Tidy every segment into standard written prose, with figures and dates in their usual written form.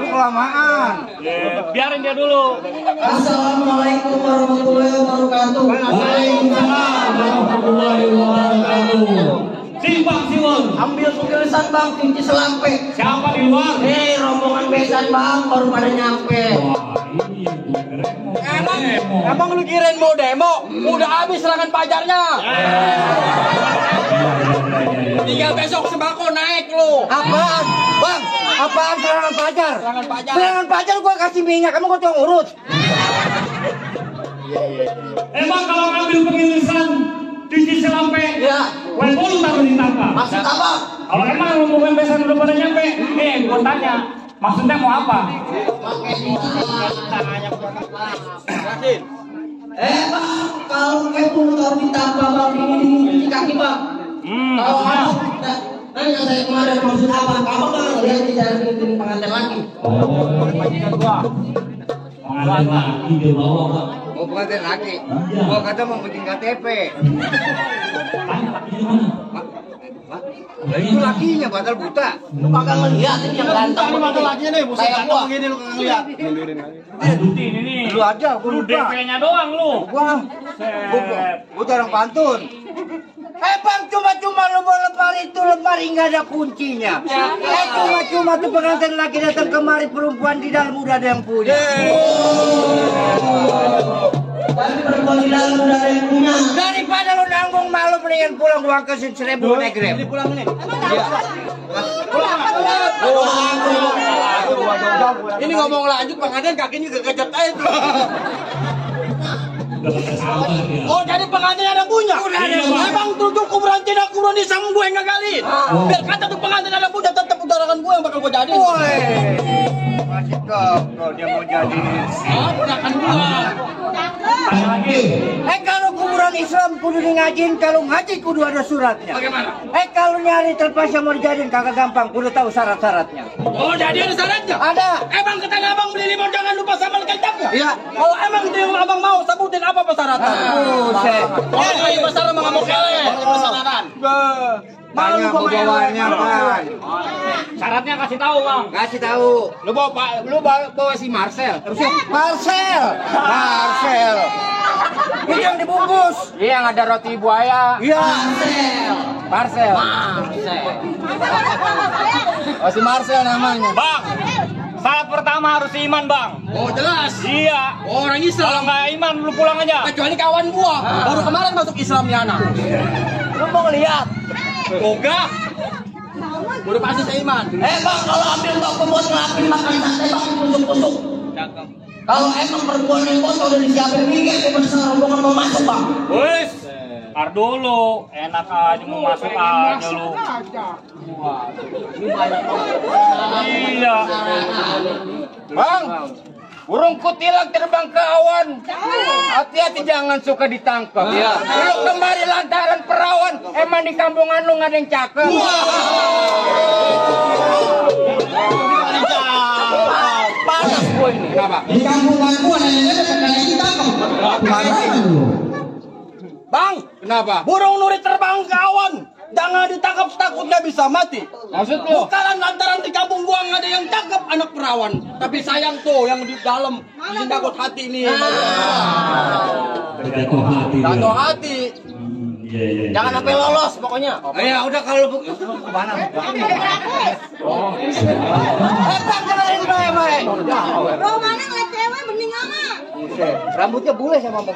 Kelamaan. Biarin dia dulu. Assalamualaikum warahmatullahi wabarakatuh. Waalaikumsalam warahmatullahi wabarakatuh. Simpang siwon. Ambil penjelasan bang, cuci selampe. Siapa di luar? Rombongan besan bang, baru pada nyampe. Emang lu kirain mau demo? Udah habis serangan pajarnya. Tinggal besok sembako naik lu. Apaan? Bang, apaan serangan pajar? Serangan pajar. Serangan pajar gua kasih minyak, kamu gua tukang urut. Emang kalau ngambil pengirisan cuci selampe, Ya. walaupun taruh di tangga. Maksud apa? Kalau emang rombongan besan udah pada nyampe, gua tanya, maksudnya mau apa? Bang, kalau itu taruh di tanpa bang, ini kaki bang. Kalau nanya saya kemarin maksud apa? Kamu bang, lihat di jalan ini pengantin lagi. Pengantin lagi dia bawa Pak. Mau pengantin lagi. Gua kata mau bikin KTP. Tanya lakinya mana? Lah itu lakinya batal buta. Lu kagak ngeliat ini yang ganteng. Ini batal lakinya nih, buset Kayak ganteng gua. begini lu kagak lihat. Lanjutin ini. Lu aja, gua Lu lupa. DP-nya doang lu. Gua jarang pantun. Bang, cuma-cuma lemari itu lemari nggak ada kuncinya. Cuma-cuma tuh pengantin lagi datang kemari, perempuan di dalam udah ada yang punya. Tapi perempuan di dalam udah ada yang punya. Daripada lu nanggung malu, mendingan pulang uang kesin 1000 naik Grab. Ini pulang ini. Ini ngomong lanjut pengantin kakinya kegejat aja. Oh jadi pengantin ada punya? Udah ada. Emang tujuh kuburan tidak kuburan di sama gue yang ngagalin. Biar kata tuh pengantin ada punya tetap utarakan gue yang bakal gue jadi. Masih kalau dia mau jadi. Utarakan gue. Tanya lagi. Kalau kuburan Islam kudu di ngajin, kalau ngaji kudu ada suratnya. Bagaimana? Kalau nyari terpas yang mau dijadiin kagak gampang, kudu tahu syarat-syaratnya. Oh jadi ada syaratnya? Ada. Emang kata abang beli limau jangan lupa sambal kecapnya? Iya. Kalau emang itu yang abang mau sebutin apa persyaratan? Buset. Oh kayu besar emang nggak mau kele. Persyaratan. Malu gua bawaannya apaan? Syaratnya kasih tahu Bang. Kasih tahu. Lu bawa si Marcel. Marcel. Marcel. Ini yang dibungkus. Iya yang ada roti buaya. Iya. Marcel. Oh si Marcel namanya. Bang, syarat pertama harus iman Bang. Oh jelas. Iya. Orang Kalau Islam. nggak iman lu pulang aja. Kecuali kawan gua. Baru kemarin masuk Islam ya anak. Lu mau lihat? Boga. Udah pasti seiman. Bang, kalau ambil bang pembuat ngelapi makan sate bang tusuk-tusuk. Kalau emang perempuan yang bos udah disiapin mikir, besar rombongan mau masuk bang. Wes. Tar dulu, enak aja mau masuk aja lu. Iya. Bang, burung kutilang terbang ke awan. Hati-hati jangan suka ditangkap. Lu kemari lantaran perawan. Emang di kampungan lu nggak ada yang cakep. Panas gue ini. Kenapa? Di kampung aku ada yang ditangkap. Bang, Kenapa? burung nuri terbang ke awan. Jangan ditangkap, takutnya bisa mati. Maksud lu? Bukan lantaran di kampung gua nggak ada yang cakep anak perawan. Tapi sayang tuh yang di dalam. Bikin takut hati nih. Jatuh hati. Jatuh hati. Iya. Jangan sampai lolos pokoknya. Ya udah kalau kemana? Bang, kenalin gue, Mai. Romana ngeliat cewek mending amat. Rambutnya bule sama gua.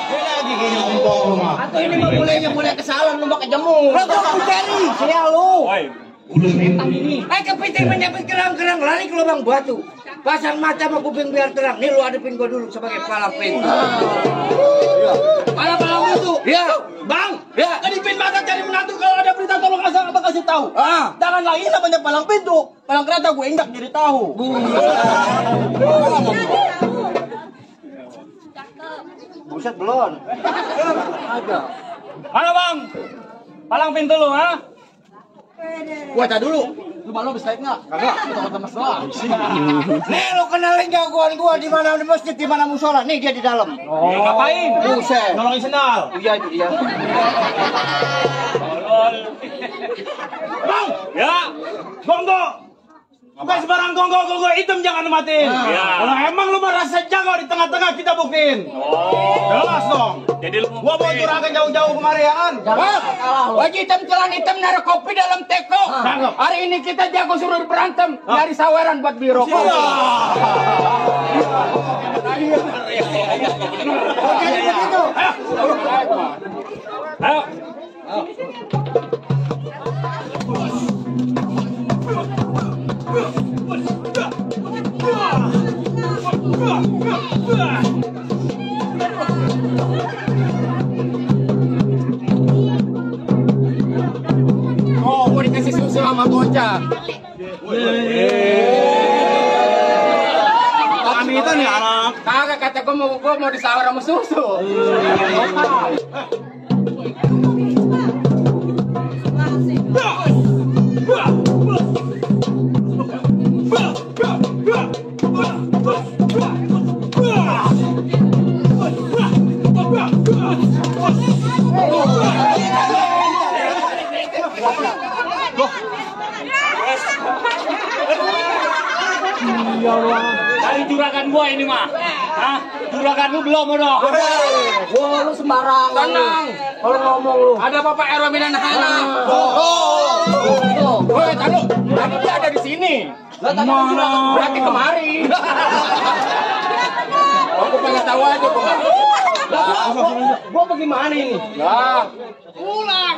Lagi gini ngomong rumah. Atau ini mah bulenya bule kesalahan lu pakai jemur. Lah gua cari, sia lu. Woi, Kepiting menyabet kerang-kerang lari ke lubang batu. Pasang mata sama kuping biar terang. Nih lu hadapin gua dulu sebagai palang pintu. Palang itu. Iya. Bang, Ya. kedipin mata cari menantu kalau ada berita tolong kasih tahu. Jangan lagi namanya palang pintu. Palang kereta gue indak jadi tahu. Buset belum. Ada. mana bang? Palang pintu lu, ha? Gua cari dulu. Lu malu bisa enggak? Kagak, kita temas doang. Nih lu kenalin jagoan gua di mana di masjid di mana musola. Nih dia di dalam. Oh, ngapain? Buset. Nolongin sendal. Iya itu dia. Tolol. Bang, Ya. gongo. Bukan sembarang gongo hitam jangan matiin. Iya. Kalau emang lu merasa jago di tengah-tengah kita buktiin. Oh. Jelas dong. Jadi lu Gua mau curahkan jauh-jauh kemari ya kan? Bang, baju hitam celan hitam naruh kopi dalam teko. Cakep. Hari ini kita jago suruh berantem. Nyari saweran buat biro. Ayo. Oh, gua dikasih susu sama bocah. Kami itu nih anak. Kagak kata gua mau disawer sama susu. Dari juragan gua ini mah. Hah? Juragan lu belum udah. Gua lu sembarang. Tenang. Kalau ngomong lu. Ada Bapak RW Minanahana. Woi, tahu. Tadi dia ada di sini. Berarti kemari. Aku pengen tahu aja kok. Gua bagaimana ini? Lah, Pulang.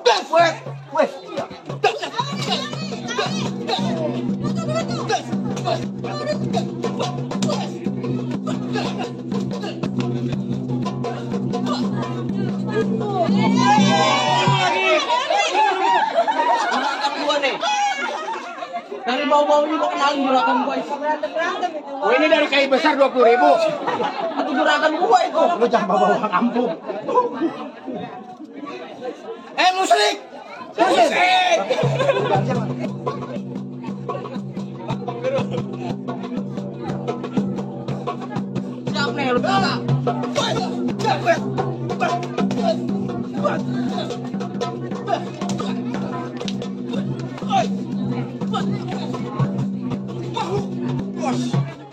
Gas, weh. Weh. Dari bau-baunya gua kenalin juragan gua itu. oh ini dari kayu besar 20.000. Itu juragan gua itu. Lu jangan bawa orang kampung. Musrik. Musrik. Siap nih lu bisa.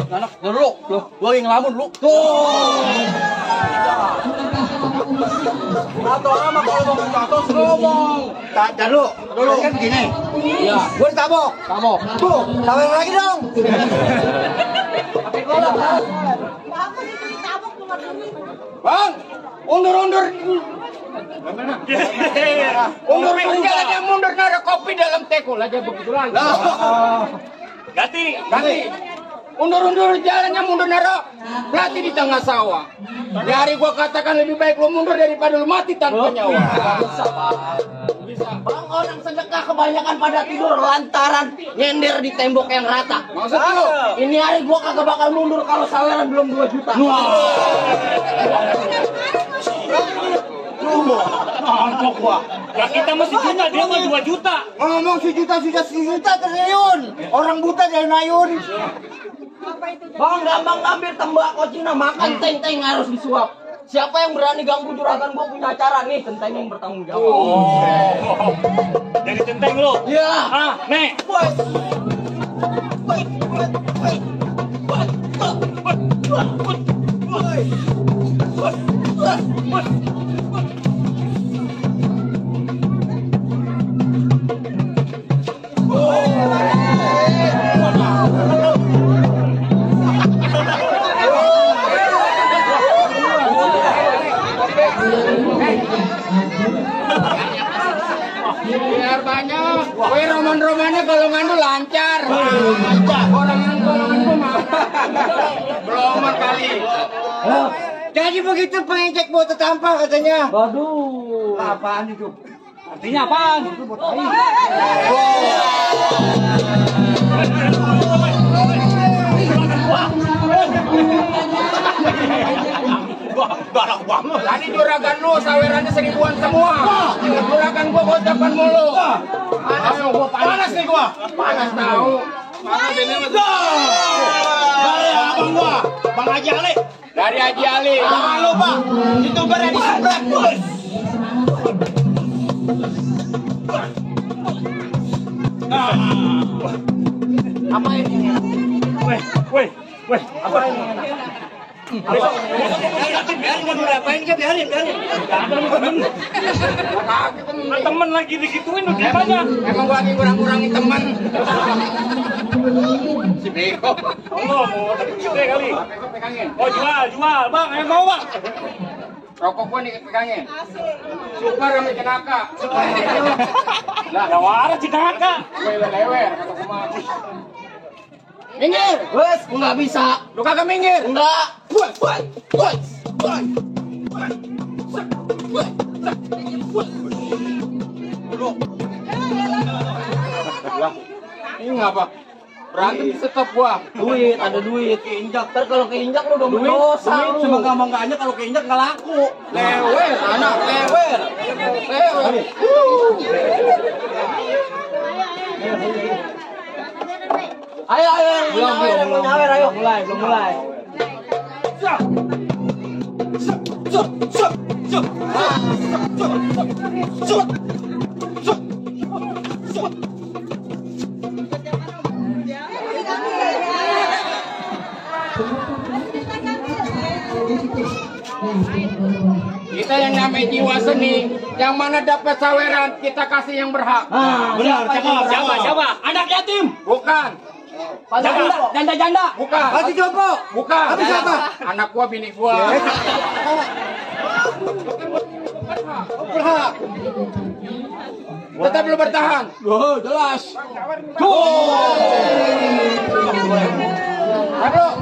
Anak dulu, lu, gua lagi ngelamun lu. Tuh. Atau sama kalau ngomong jatuh ngomong. Tak dulu. Dulu kan begini. Iya. Gue ditabok. Kamu. Tuh, tabok lagi dong. Pakai bola. Bagus itu ditabok cuma demi. Bang, undur-undur. Undur jalan yang mundur naruh kopi dalam teko aja begitu lagi. Ganti. Ganti. Undur-undur jalannya, mundur naro. Pelatih di tengah sawah. Dari gua katakan lebih baik lu mundur daripada lu mati tanpa nyawa. Bisa. Bang, orang sedekah kebanyakan pada tidur lantaran nyender di tembok yang rata. Maksud lu? Ini hari gua kagak bakal mundur kalau saweran belum 2 juta. Ya kita masih juta, dia mah 2 juta. Ngomong sejuta triliun. Orang buta dari nayun. Bang, gampang ngambil tembakau Cina, makan teng-teng harus disuap. Siapa yang berani ganggu juragan gua punya acara nih, tenteng yang bertanggung jawab. Jadi centeng lu. Iya. Ah, nih. Biar banyak. Woi, roman-romannya golongan lu lancar. Golongan gua mah. Belum kali. Jadi begitu pengecek botol tampah katanya. Waduh. Apaan itu? Artinya apaan? Tadi juragan lu sawerannya 1000-an semua. Juragan gua gocapan mulu. Ayo gua panas nih gua. Panas tahu. Panas ini mah. Dari abang gua, Bang Haji Ali. Dari Haji Ali. Jangan lupa, YouTuber yang di sebelah bos. Apa ini? Weh, apa ini? Biarin. Temen lagi digituin udah gimana? Emang gua lagi kurang-kurangin teman. Si Beko. Oh, mau dapat gede kali. Beko pegangin. Oh, jual. Bang, ayo mau, Bang. Rokok gua nih pegangin. Super sama jenaka. Lah, ada waras di kakak. Lewer kata gua. Minggir. Wes, nggak bisa. Lu kagak minggir. Enggak. Lah, ini ngapa? Berantem stop gua. Duit, ada duit. Keinjak. Ntar kalau keinjak lu udah berdosa. Duit cuma gampang-gampangnya kalau keinjak nggak laku. Lewer, anak lewer. Ayo, belum nyawer, ayo. Belum mulai. Kita yang namanya jiwa seni, yang mana dapat saweran kita kasih yang berhak. Benar, Siapa? Anak yatim. Bukan, Janda. bukan. Hati coba. Bukan. Tapi siapa? Anak gua, bini gua. Berhak. Tetap lu bertahan. Oh, jelas. Aduh.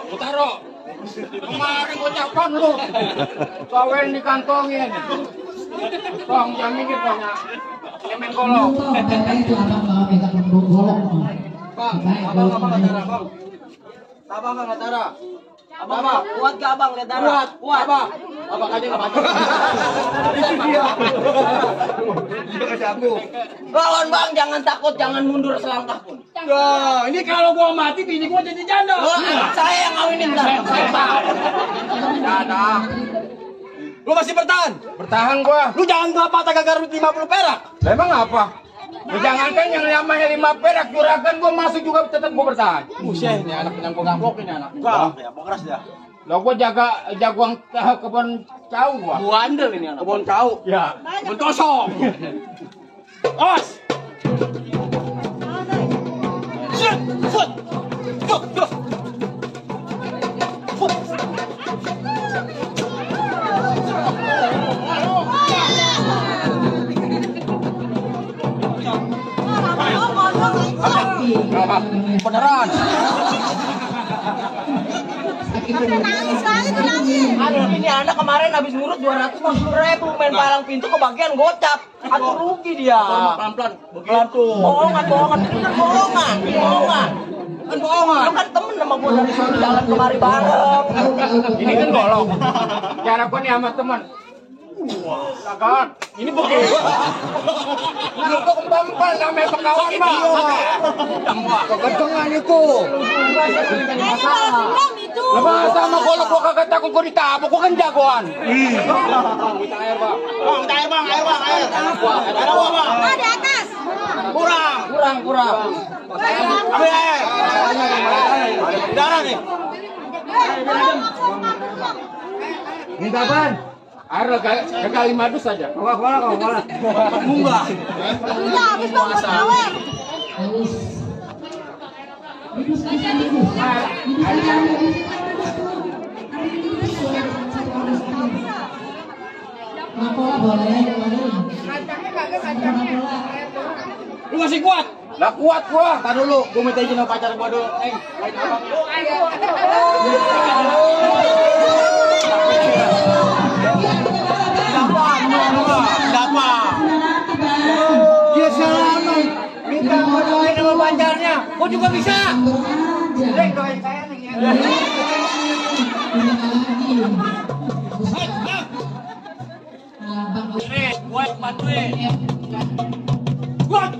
Utaro. Kemarin gua capan lu. Sawen dikantongin. Tong jam minggir pokoknya. Cemen golong. Bang, abang lihat darah, Bang. Abang lihat darah. Abang, kuat gak abang lihat darah? Kuat. Abang. Abang aja enggak apa-apa. Lawan Bang, jangan takut, jangan mundur selangkah pun. Nah, ini kalau gua mati, bini gua jadi janda. Anak saya yang ngawinin dah. Ada. Lu masih bertahan? Bertahan gua. Lu jangan gua patah gagal 50 perak. Lah emang apa? Lu jangankan yang namanya 5 perak juragan gua masuk juga tetap gua bertahan. Buset, ini anak yang gua gambok ini anak. Gua keras dia. Lah gua jagoan kebun cau gua. Buandel ini anak. Kebun cau. Ya. Kebun kosong. Os. Shit. Foot. Foot. Foot. Foot. Beneran. Nangis lagi tuh nangis. Aduh, ini anak kemarin habis ngurut 250.000 main palang pintu kebagian gocap. Atau rugi dia. Pelan-pelan. Begitu. Bohongan. Ini kan bohongan. Kan bohongan. Lu kan temen sama gua dari sana jalan kemari bareng. Ini kan golok. Cara gua nih sama teman. Lagan. Ini begini. Lu kok kembang namanya pekawan, Bang. Kekencengan itu. Kayaknya balas dendam itu. Lepas sama golok gua kagak takut gua ditabuk, gua kan jagoan. Air, Bang. Air. Ada gua, Bang. Oh, di atas. Kurang. Ambil air. Darah nih. Minta apaan? Air kali madu saja. Munggah. Udah habis Bang buat awet. Lu masih kuat? Lah kuat gua. Tar dulu, gua minta izin sama pacar gua dulu. Siapa? Dia salaman. Minta mau doain sama pacarnya. Gua juga bisa. Dek, doain saya nih. Nih, gua yang bantuin. Foot.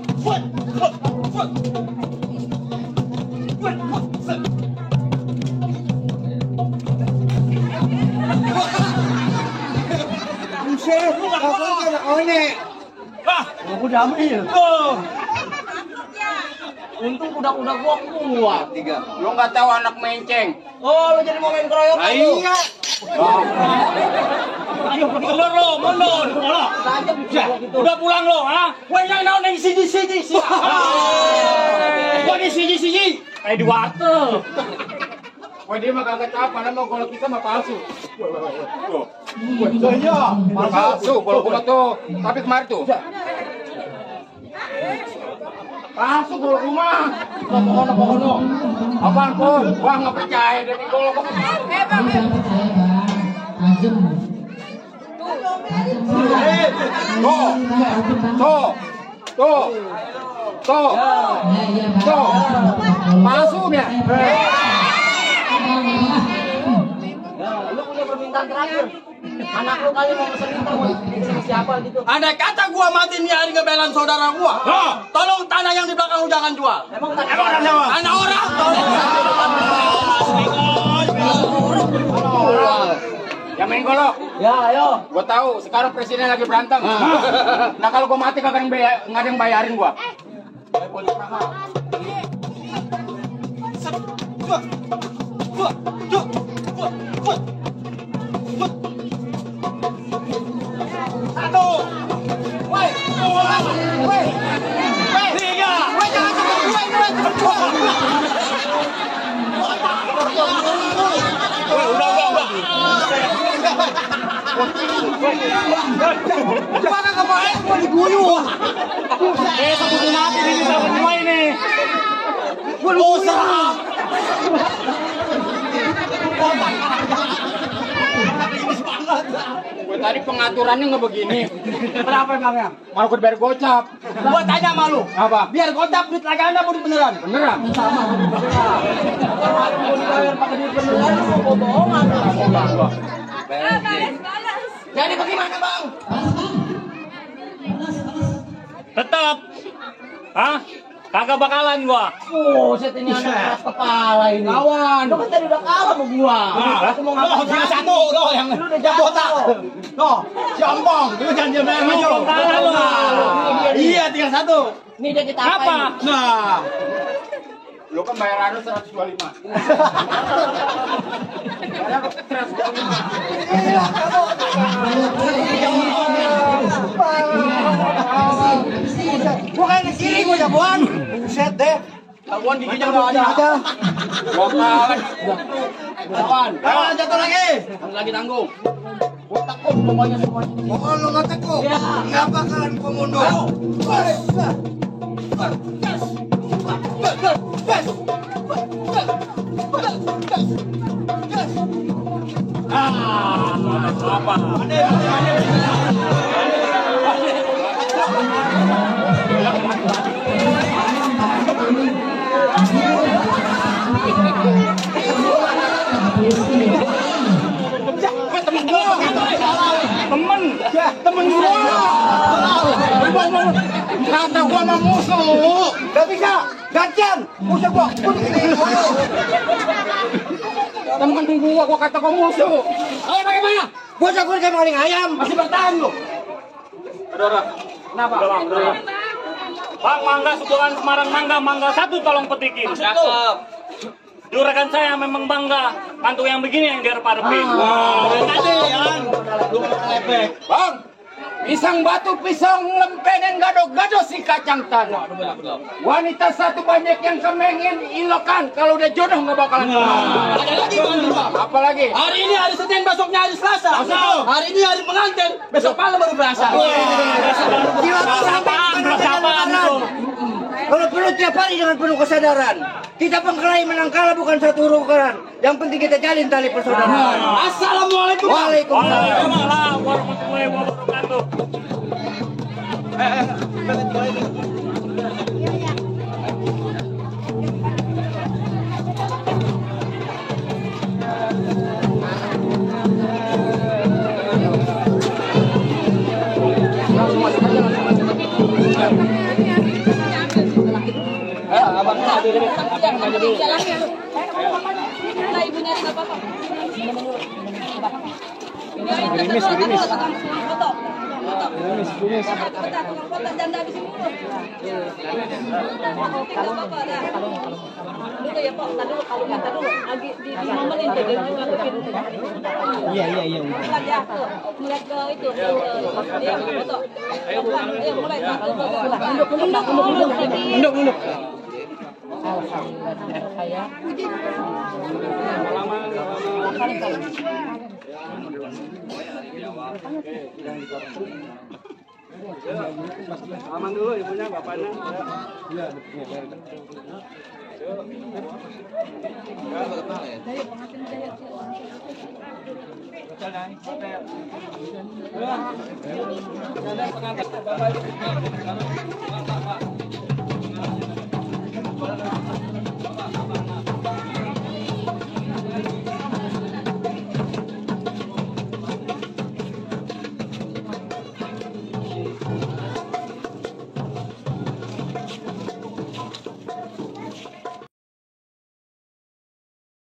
Buset, kakak anak onek. Aku udah ambil. Untung kuda-kuda gua kuat. Lu nggak tahu anak menceng. Oh, lu jadi mau main keroyokan lu? Iya. Ayo, mundur lo, mundur. Udah pulang lo, ha? Gue yang naon yang siji. Gua di siji. Kayak di warteg. Wah dia mah kagak tahu, padahal mau golok kita mah palsu. Iya. Palsu, golok gua tuh. Tapi kemarin tuh. Palsu golok rumah. Pokono. Apaan pun? Gua nggak percaya dari golok. Tuh. Palsu dia. Lu punya permintaan terakhir. Anak lu kali mau pesen itu sama siapa gitu. Andai kata gua mati nih hari ngebelan saudara gua. Tolong tanah yang di belakang lu jangan jual. Emang tanah Tanah orang. Ya main golok. Ya, ayo. Gua tahu sekarang presiden lagi berantem. Nah kalau gua mati kagak ada yang bayarin gua. Satu. Woi. Tiga. Woi jangan cepet gue ini lagi berdua. Udah. Gimana kemarin gua diguyur. Satu mati ini sama semua ini. Gua usah. Gue tadi pengaturannya nggak begini. Berapa emangnya? Malah gue bayar gocap. Gua tanya sama lu. Apa? Biar gocap duit lagi Anda mau duit beneran. Beneran? Mau dibayar pakai duit beneran lu mau bohongan. Balas. Jadi bagaimana, Bang? Tetap. Hah? Kagak bakalan gua. Set ini anak keras kepala ini. Kawan. Lu kan tadi udah kalah sama gua. Aku mau ngapain? Tinggal satu loh yang Lu udah jago tau. Loh, si Ompong, lu jangan diam aja lu. kalah lu. Iya, tinggal satu. Nih dia kita Apa? apain? Nah, Lu kan bayar anu 125. Bukan di kiri gua jagoan. Buset deh. Lawan giginya nggak ada. Kawan. Lawan. Kawan jatuh lagi. Lagi tanggung. Gua takut semuanya. Oh, lu nggak takut? Nggak bakalan gua mundur. Temen gua. Kata gua mah musuh. Gak bisa. Gantian. Musuh gua. Temen gua kata gua musuh. Ayo bagaimana? Gua jagoan kayak maling ayam. Masih bertahan lu. Kenapa? Bang, mangga Subuhan Semarang mangga satu tolong petikin. Juragan saya memang bangga, mantu yang begini yang dia hadapin. Tadi kan. Lu lepek. Bang, pisang batu pisang lempenin gado-gado si kacang tanah. Wanita satu banyak yang kemengin ilokan, kalau udah jodoh nggak bakalan kemana. Ada lagi Bang. Apa lagi? Hari ini hari Senin, besoknya hari Selasa. Hari ini hari pengantin, besok malam baru berasa. Jiwa Apaan itu? Kalau perlu tiap hari dengan penuh kesadaran. Kita pengkelahi menang kalah bukan satu urusan. Yang penting kita jalin tali persaudaraan. Assalamualaikum. Waalaikumsalam. Waalaikumsalam warahmatullahi wabarakatuh. Aman dulu ibunya, bapaknya.